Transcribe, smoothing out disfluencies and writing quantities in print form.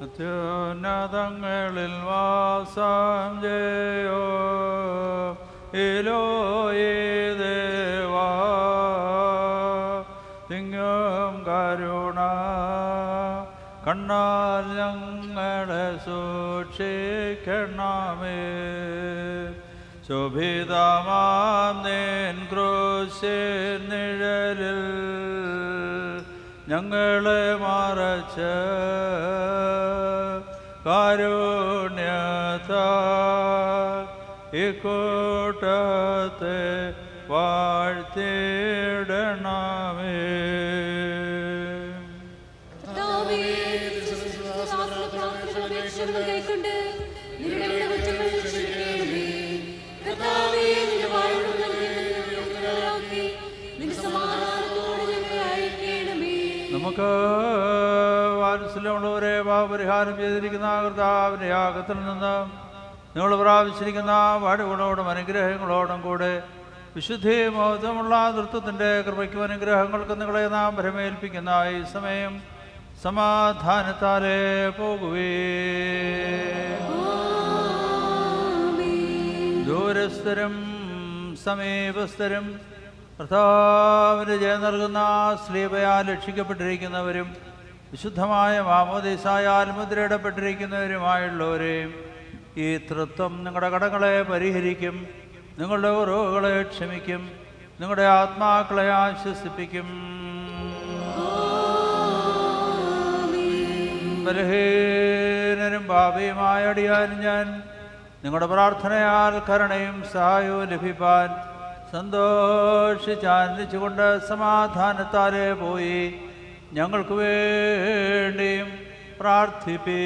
അത്യുന്നതങ്ങളിൽ വാസം ചെയ്യോ ഇലോയേ ദേവാ, തിങ്ങും കരുണ കണ്ണാൽ ഞങ്ങളെ സൂക്ഷിക്കണമേ. ശോഭിതമാം നിൻ ക്രൂശിൻ നിഴലിൽ ഞങ്ങളെ മറച്ച് കാരുണ്യത്താൽ ഇക്കൂട്ടത്തെ വാഴ്ത്തിയിടണമേ. നമുക്ക് വാത്സല്യമുള്ളവരെ പാപപരിഹാരം ചെയ്തിരിക്കുന്ന കർത്താവിൻ്റെ യാഗത്തിൽ നിന്ന് നിങ്ങൾ പ്രാപിച്ചിരിക്കുന്ന വാടുകളോടും അനുഗ്രഹങ്ങളോടും കൂടെ വിശുദ്ധി മഹത്വമുള്ള നൃത്തത്തിൻ്റെ കൃപയ്ക്കും അനുഗ്രഹങ്ങൾക്കും നിങ്ങളെ നാം ഭരമേൽപ്പിക്കുന്ന ഈ സമയം സമാധാനത്താലേ പോകുവേ. ദൂരസ്ഥരും സമീപസ്ഥരും കർത്താവിന് ജയം നൽകുന്ന സ്ലീബയാൽ രക്ഷിക്കപ്പെട്ടിരിക്കുന്നവരും വിശുദ്ധമായ മാമോദീസായാൽ മുദ്രയിടപ്പെട്ടിരിക്കുന്നവരുമായുള്ളവരെയും ഈ തൃത്വം നിങ്ങളുടെ കടങ്ങളെ പരിഹരിക്കും, നിങ്ങളുടെ കുറവുകളെ ക്ഷമിക്കും, നിങ്ങളുടെ ആത്മാക്കളെ ആശ്വസിപ്പിക്കും. ബലഹീനരും പാപിയുമായ അടിയാനും ഞാൻ നിങ്ങളുടെ പ്രാർത്ഥനയാൽ കരുണയും സഹായവും ലഭിപ്പാൻ സന്തോഷിച്ചാനന്ദിച്ചുകൊണ്ട് സമാധാനത്താലേ പോയി ഞങ്ങൾക്ക് വേണ്ടിയും പ്രാർത്ഥിപ്പീ.